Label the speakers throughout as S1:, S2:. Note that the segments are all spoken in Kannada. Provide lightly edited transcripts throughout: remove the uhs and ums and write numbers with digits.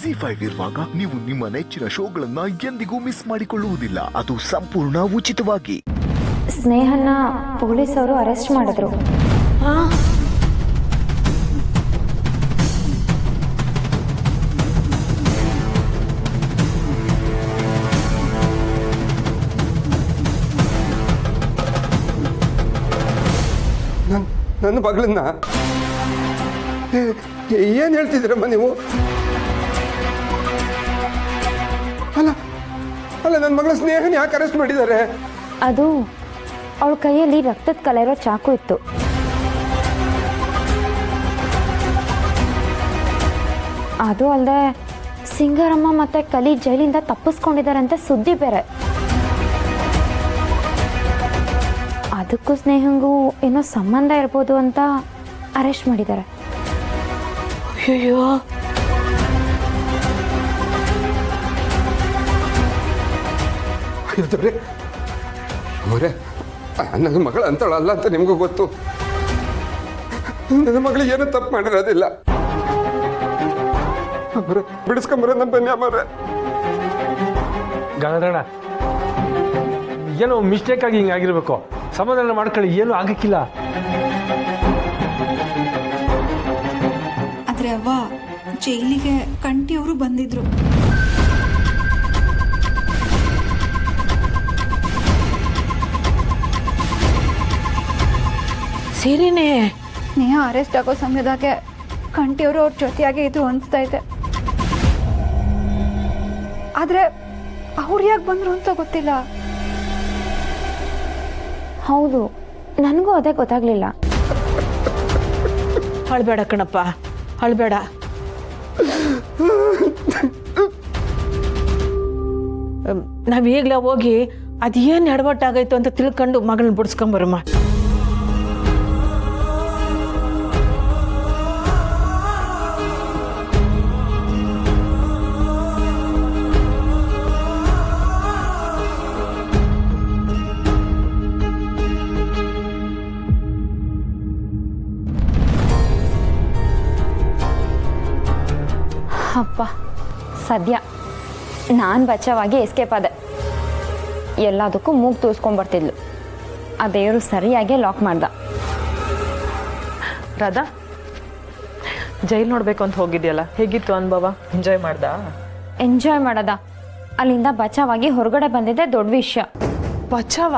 S1: ZEE5 ಇರುವಾಗ ನೀವು ನಿಮ್ಮ ನೆಚ್ಚಿನ ಶೋಗಳನ್ನ ಎಂದಿಗೂ ಮಿಸ್ ಮಾಡಿಕೊಳ್ಳುವುದಿಲ್ಲ. ಅದು ಸಂಪೂರ್ಣ ಉಚಿತವಾಗಿ.
S2: ಸ್ನೇಹನ ಪೊಲೀಸರು ಅರೆಸ್ಟ್ ಮಾಡಿದ್ರು.
S3: ನನ್ನ ಮಗಳನ್ನ ಏನು ಹೇಳ್ತಿದ್ದೀರಮ್ಮ ನೀವು? ಅಲ್ಲ ಅಲ್ಲ ನನ್ನ ಮಗಳ ಸ್ನೇಹನ ಯಾಕೆ ಅರೆಸ್ಟ್ ಮಾಡಿದ್ದಾರೆ?
S2: ಅದು ಅವಳ ಕೈಯಲ್ಲಿ ರಕ್ತದ ಕಲೆ ಚಾಕು ಇತ್ತು. ಅದು ಅಲ್ಲದೆ ಸಿಂಗಾರಮ್ಮ ಮತ್ತೆ ಕಲಿ ಜೈಲಿಂದ ತಪ್ಪಿಸ್ಕೊಂಡಿದ್ದಾರಂತೆ ಸುದ್ದಿ ಬೇರೆ. ಅದಕ್ಕೂ ಸ್ನೇಹಂಗೂ ಏನೋ ಸಂಬಂಧ ಇರ್ಬೋದು ಅಂತ ಅರೆಸ್ಟ್ ಮಾಡಿದ್ದಾರೆ.
S4: ಅಯ್ಯೋ,
S3: ಅವರೇ ನನ್ನ ಮಗಳು ಅಂತಳಲ್ಲ ಅಂತ ನಿಮಗೂ ಗೊತ್ತು. ನನ್ನ ಮಗಳು ಏನೂ ತಪ್ಪು ಮಾಡಿರೋದಿಲ್ಲ. ಅವರೇ ಬಿಡಿಸ್ಕೊಂಬರ ನಮ್ಮ ಬನ್ನಿ ಅಮ್ಮರೇ.
S5: ಗಂಗಣ್ಣ ಏನೋ ಮಿಸ್ಟೇಕ್ ಆಗಿ ಹಿಂಗಾಗಿರ್ಬೇಕು. ಸಮಾಧಾನ ಮಾಡ್ಕೊಳ್ಳಿ, ಏನೂ ಆಗಕ್ಕಿಲ್ಲ.
S6: ಆದ್ರೆ ಅವ್ವ ಜೈಲಿಗೆ ಕಂಠಿಯವರು ಬಂದಿದ್ರು.
S4: ಸರಿನೇ.
S6: ಸ್ನೇಹ ಅರೆಸ್ಟ್ ಆಗೋ ಸಮಯದಾಗೆ ಕಂಠಿಯವರು ಅವ್ರ ಜೊತೆಯಾಗಿ ಇದ್ರು ಅನಿಸ್ತಾ ಇದೆ. ಆದ್ರೆ ಅವ್ರು ಯಾಕೆ ಬಂದ್ರು ಅಂತ ಗೊತ್ತಿಲ್ಲ.
S2: ಹೌದು, ನನಗೂ ಅದೇ ಗೊತ್ತಾಗ್ಲಿಲ್ಲ.
S4: ಅಳ್ಬೇಡ ಕಣಪ್ಪ, ಅಳ್ಬೇಡ. ನಾವೀಗ್ಲೇ ಹೋಗಿ ಅದೇನು ಎಡವಟ್ಟಾಗೈತು ಅಂತ ತಿಳ್ಕೊಂಡು ಮಗಳನ್ನ ಬಿಡಿಸ್ಕೊಂಬರಮ್ಮ.
S2: ಅಪ್ಪ, ಸದ್ಯ ನಾನು ಬಚಾವಾಗಿ ಎಸ್ಕೇಪ್ ಆದೆ. ಎಲ್ಲದಕ್ಕೂ ಮೂಗು ತೂಸ್ಕೊಂಡ್ಬರ್ತಿದ್ಲು. ಆ ದೇವರು ಸರಿಯಾಗಿ ಲಾಕ್ ಮಾಡ್ದ.
S7: ರಾಧಾ, ಜೈಲ್ ನೋಡ್ಬೇಕು ಅಂತ ಹೋಗಿದ್ಯಲ್ಲ, ಹೇಗಿತ್ತು ಅನುಭವ? ಎಂಜಾಯ್ ಮಾಡ್ದ?
S2: ಎಂಜಾಯ್ ಮಾಡೋದ? ಅಲ್ಲಿಂದ ಬಚಾವಾಗಿ ಹೊರಗಡೆ ಬಂದಿದ್ದೆ ದೊಡ್ಡ ವಿಷಯ.
S7: ಬಚಾವ?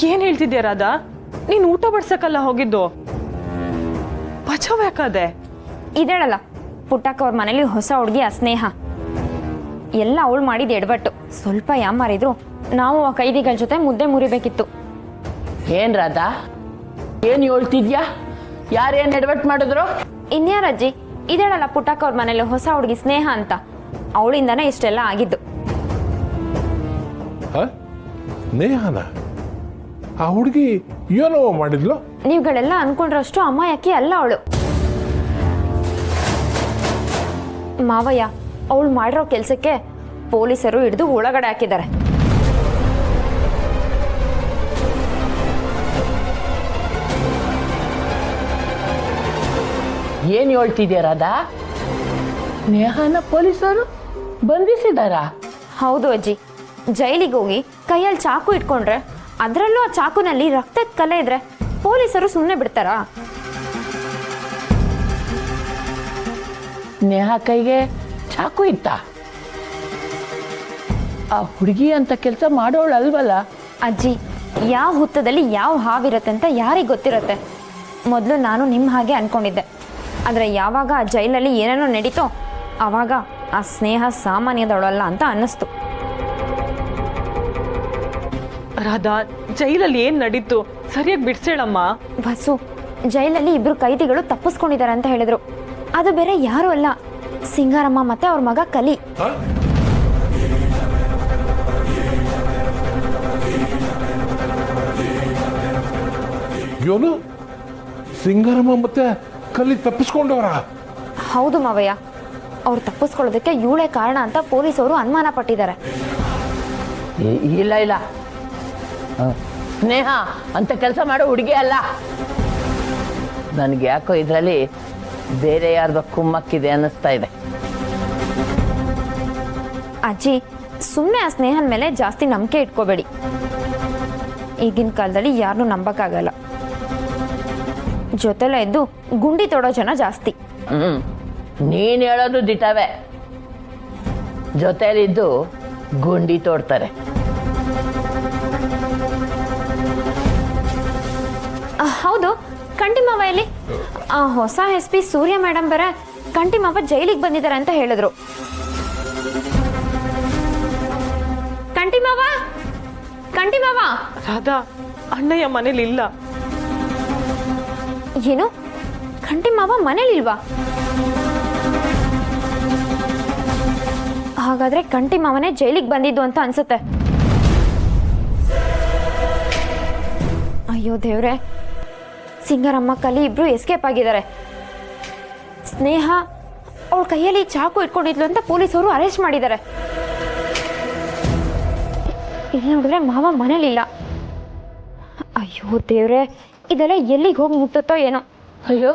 S7: ಏನು ಹೇಳ್ತಿದ್ಯಾ ರಾಧಾ? ನೀನು ಊಟ ಬಡ್ಸಕ್ಕಲ್ಲ ಹೋಗಿದ್ದು, ಬಚಾವ ಯಾಕದೆ?
S2: ಇದೇಳಲ್ಲ ಪುಟ್ಟಕ್ಕ ಅವ್ರ ಮನೇಲಿ ಹೊಸ ಹುಡುಗಿ ಸ್ನೇಹ. ಎಲ್ಲ ಅವಳು ಮಾಡಿದ ಎಡವಟ್ಟು. ಸ್ವಲ್ಪ ಯಾಮಾರಿದ್ರು ನಾವು ಆ ಕೈದಿಗಳ ಜೊತೆ ಮುದ್ದೆ ಮುರಿಬೇಕಿತ್ತು.
S4: ಏನ್ ರಾಧಾ, ಏನು ಹೇಳ್ತಿದ್ಯಾ? ಯಾರೇನು ಎಡವಟ್ಟು ಮಾಡಿದ್ರು?
S2: ಇನ್ಯಾರಜ್ಜಿ, ಇದೇಳಲ್ಲ ಪುಟ್ಟಕ್ಕ ಅವ್ರ ಮನೇಲಿ ಹೊಸ ಹುಡುಗಿ ಸ್ನೇಹ ಅಂತ. ಅವಳಿಂದನೇ ಇಷ್ಟೆಲ್ಲ ಆಗಿದ್ದು.
S8: ನೇಹನ ಆ ಹುಡುಗಿ ಏನೋ ಮಾಡಿದ್ಲು?
S2: ನೀವುಗಳೆಲ್ಲ ಅನ್ಕೊಂಡ್ರಷ್ಟು ಅಮಾಯಕಿ ಅಲ್ಲ ಅವಳು. ಮಾವಯ್ಯ, ಅವಳು ಮಾಡಿರೋ ಕೆಲಸಕ್ಕೆ ಪೊಲೀಸರು ಹಿಡಿದು ಒಳಗಡೆ ಹಾಕಿದ್ದಾರೆ.
S4: ಏನು ಹೇಳ್ತಿದ್ಯಾ ರಾಧಾ? ನೇಹನ ಪೊಲೀಸರು ಬಂಧಿಸಿದಾರಾ?
S2: ಹೌದು ಅಜ್ಜಿ. ಜೈಲಿಗೆ ಹೋಗಿ ಕೈಯಲ್ಲಿ ಚಾಕು ಇಟ್ಕೊಂಡ್ರೆ, ಅದರಲ್ಲೂ ಆ ಚಾಕುನಲ್ಲಿ ರಕ್ತದ ಕಲೆ ಇದ್ರೆ ಪೊಲೀಸರು ಸುಮ್ಮನೆ ಬಿಡ್ತಾರಾ?
S4: ನೇಹ ಕೈಗೆ ಚಾಕು ಇತ್ತ? ಆ ಹುಡುಗಿ ಅಂತ ಕೆಲಸ ಮಾಡೋಳು ಅಲ್ವಲ್ಲ?
S2: ಅಜ್ಜಿ, ಯಾವ ಹುತ್ತದಲ್ಲಿ ಯಾವ ಹಾವಿರುತ್ತೆ ಅಂತ ಯಾರಿಗೆ ಗೊತ್ತಿರುತ್ತೆ? ಮೊದಲು ನಾನು ನಿಮ್ಮ ಹಾಗೆ ಅನ್ಕೊಂಡಿದ್ದೆ. ಆದರೆ ಯಾವಾಗ ಆ ಜೈಲಲ್ಲಿ ಏನೇನೋ ನಡೀತೋ ಆವಾಗ ಆ ಸ್ನೇಹ ಸಾಮಾನ್ಯದವಳಲ್ಲ ಅಂತ ಅನ್ನಿಸ್ತು.
S7: ರಾಧಾ, ಜೈಲಲ್ಲಿ ಏನು ನಡೀತು ಸರಿಯಾಗಿ ಬಿಡ್ಸೇಳಮ್ಮ.
S2: ಬಸ್ಸು, ಜೈಲಲ್ಲಿ ಇಬ್ರು ಕೈದಿಗಳು ತಪ್ಪಿಸ್ಕೊಂಡಿದ್ದಾರೆ ಅಂತ ಹೇಳಿದ್ರು. ಅದು ಬೇರೆ ಯಾರು ಅಲ್ಲ, ಸಿಂಗಾರಮ್ಮ ಮತ್ತೆ ಅವ್ರ ಮಗ ಕಲಿ.
S8: ಏನು ಸಿಂಗಾರಮ್ಮ ಮತ್ತೆ ಕಲಿ ತಪ್ಪಿಸ್ಕೊಂಡವರ?
S2: ಹೌದು ಮಾವಯ್ಯ, ಅವ್ರು ತಪ್ಪಿಸ್ಕೊಳ್ಳೋದಕ್ಕೆ ಇವಳೇ ಕಾರಣ ಅಂತ ಪೊಲೀಸವರು ಅನುಮಾನ ಪಟ್ಟಿದ್ದಾರೆ.
S4: ಇಲ್ಲ ಇಲ್ಲ, ಸ್ನೇಹ ಅಂತ ಕೆಲಸ ಮಾಡೋ ಹುಡುಗಿ ಅಲ್ಲ. ನನಗೆ ಯಾಕೋ ಇದರಲ್ಲಿ ಬೇರೆ ಯಾರ್ದೋ ಕುಮ್ಮಕ್ಕಿದೆ ಅನ್ನಿಸ್ತಾ ಇದೆ.
S2: ಅಜ್ಜಿ ಸುಮ್ಮನೆ ಆ ಸ್ನೇಹದ ಮೇಲೆ ಜಾಸ್ತಿ ನಂಬಿಕೆ ಇಟ್ಕೋಬೇಡಿ. ಈಗಿನ ಕಾಲದಲ್ಲಿ ಯಾರನ್ನೂ ನಂಬಕ್ಕಾಗಲ್ಲ. ಜೊತೆಲೆ ಇದ್ದು ಗುಂಡಿ ತೊಡೋ ಜನ ಜಾಸ್ತಿ.
S4: ನೀನು ಹೇಳೋದು ದಿಟವೇ, ಜೊತೆಲಿದ್ದು ಗುಂಡಿ ತೋಡ್ತಾರೆ.
S2: ಹೌದು, ಕಂಟಿಮಾವ ಎಲ್ಲಿ? ಆ ಹೊಸ SP ಸೂರ್ಯ ಮೇಡಮ್ ಬೇರೆ ಕಂಟಿಮಾವ ಜೈಲಿಗೆ ಬಂದಿದ್ದಾರೆ ಅಂತ ಹೇಳಿದ್ರು. ಕಂಟಿಮಾವ, ಕಂಟಿಮಾವ.
S7: ರಾಧಾ, ಅಣ್ಣಯ್ಯ ಮನೇಲಿ ಇಲ್ಲ.
S2: ಏನು, ಕಂಟಿಮಾವ ಮನೇಲಿಲ್ವಾ? ಹಾಗಾದ್ರೆ ಕಂಟಿಮಾವನೇ ಜೈಲಿಗೆ ಬಂದಿದ್ದು ಅಂತ ಅನ್ಸುತ್ತೆ. ಅಯ್ಯೋ ದೇವ್ರೆ, ಸಿಂಗರಮ್ಮ ಕಲಿ ಇಬ್ರು ಎಸ್ಕೇಪ್ ಆಗಿದ್ದಾರೆ. ಸ್ನೇಹ ಅವಳ ಕೈಯಲ್ಲಿ ಚಾಕು ಇಟ್ಕೊಂಡಿದ್ಲು ಅಂತ ಪೊಲೀಸರು ಅರೆಸ್ಟ್ ಮಾಡಿದ್ದಾರೆ. ಇಲ್ಲಿ ನೋಡಿದ್ರೆ ಮಾವ ಮನೇಲಿಲ್ಲ. ಅಯ್ಯೋ ದೇವ್ರೆ, ಇದೆಲ್ಲ ಎಲ್ಲಿಗೆ ಹೋಗಿ ಮುಟ್ಟುತ್ತೋ ಏನೋ.
S4: ಅಯ್ಯೋ,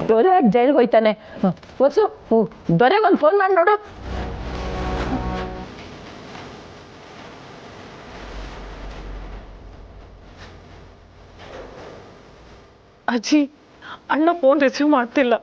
S4: ದೊರೆ ಜೈಲಿಗೆ ಹೋಯ್ತಾನೆ. ಹೊಸು ದೊರೆಗೊಂದು ಫೋನ್ ಮಾಡಿ ನೋಡು.
S7: ಅಜ್ಜಿ, ಅಣ್ಣ ಫೋನ್ ರಿಸೀವ್ ಮಾಡ್ತಿಲ್ಲ.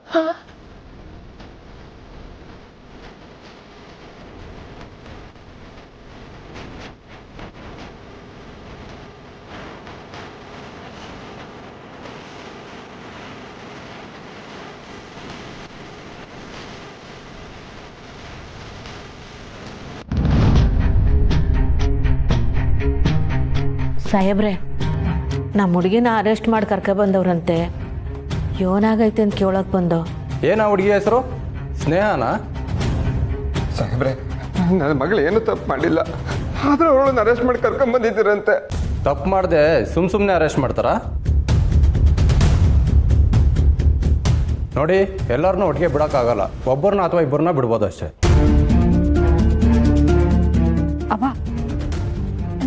S9: ಸಾಹೇಬ್ರೆ, ನಮ್ಮ ಹುಡುಗಿನ ಅರೆಸ್ಟ್ ಮಾಡಿ ಕರ್ಕೊಬಂದವ್ರಂತೆ. ಏನಾಗೈತೆ ಅಂತ ಕೇಳೋಕೆ ಬಂದು.
S3: ಏನ ಹುಡುಗಿ ಹೆಸರು? ಸ್ನೇಹನಾ? ಸಾಹೇಬ್ರೆ, ನನ್ನ ಮಗಳು ಏನು ತಪ್ಪು ಮಾಡಿಲ್ಲ, ಆದರೂ ಅವಳನ್ನ ಅರೆಸ್ಟ್ ಮಾಡಿ ಕರ್ಕೊಂಬಂದಿದ್ದೀರಂತೆ. ತಪ್ಪು ಮಾಡಿದೆ ಸುಮ್ಮನೆ ಅರೆಸ್ಟ್ ಮಾಡ್ತಾರಾ? ನೋಡಿ, ಎಲ್ಲರನ್ನೂ ಒಟ್ಟಿಗೆ ಬಿಡೋಕ್ಕಾಗಲ್ಲ. ಒಬ್ಬರನ್ನ ಅಥವಾ ಇಬ್ಬರನ್ನ ಬಿಡ್ಬೋದು ಅಷ್ಟೇ.
S6: ಅವ,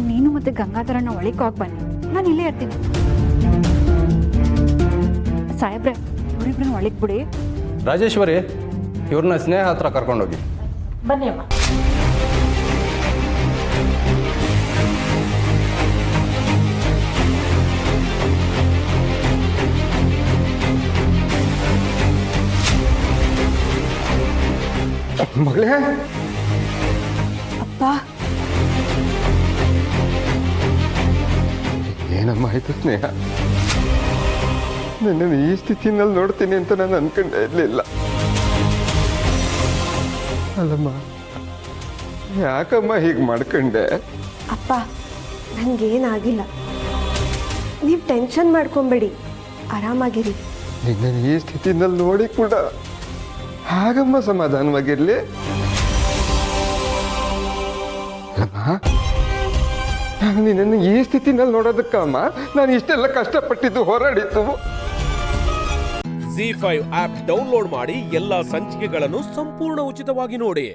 S6: ನೀನು ಮತ್ತೆ ಗಂಗಾಧರನ್ನ ಒಳಗೆ ಹೋಗಿ ಬನ್ನಿ, ನಾನು ಇಲ್ಲೇ ಇರ್ತೀನಿ. ಸಾಹೇಬ್ರೆ, ಇವರಿಬ್ರನ್ನ ಒಳಗೆ ಬಿಡಿ.
S3: ರಾಜೇಶ್ವರಿ, ಇವ್ರನ್ನ ಸ್ನೇಹ ಹತ್ರ ಕರ್ಕೊಂಡೋಗಿ.
S4: ಬನ್ನಿ ಅಮ್ಮ.
S3: ಮಗಳೇ,
S6: ಅಪ್ಪ,
S3: ಏನಮ್ಮ ಆಯ್ತು ಸ್ನೇಹ? ನನ್ನನ್ನು ಈ ಸ್ಥಿತಿನಲ್ಲಿ ನೋಡ್ತೀನಿ ಅಂತ ನಾನು ಅನ್ಕೊಂಡೇ ಇರಲಿಲ್ಲ. ಅಲ್ಲಮ್ಮ, ಯಾಕಮ್ಮ ಹೀಗೆ ಮಾಡ್ಕೊಂಡೆ?
S10: ಅಪ್ಪ, ನನಗೇನಾಗಿಲ್ಲ, ನೀವು ಟೆನ್ಷನ್ ಮಾಡ್ಕೊಬೇಡಿ, ಆರಾಮಾಗಿರಿ.
S3: ನಿನ್ನನ್ನು ಈ ಸ್ಥಿತಿನಲ್ಲಿ ನೋಡಿ ಕೂಡ ಹಾಗಮ್ಮ ಸಮಾಧಾನವಾಗಿರ್ಲಿ. ಅಮ್ಮ, ನಾನು ನಿನ್ನನ್ನು ಈ ಸ್ಥಿತಿನಲ್ಲಿ ನೋಡೋದಕ್ಕಮ್ಮ ನಾನು ಇಷ್ಟೆಲ್ಲ ಕಷ್ಟಪಟ್ಟಿದ್ದು, ಹೋರಾಡಿದ್ದು.
S11: ZEE5 ಆಪ್ ಡೌನ್ಲೋಡ್ ಮಾಡಿ ಎಲ್ಲಾ ಸಂಚಿಕೆಗಳನ್ನು ಸಂಪೂರ್ಣ ಉಚಿತವಾಗಿ ನೋಡಿ.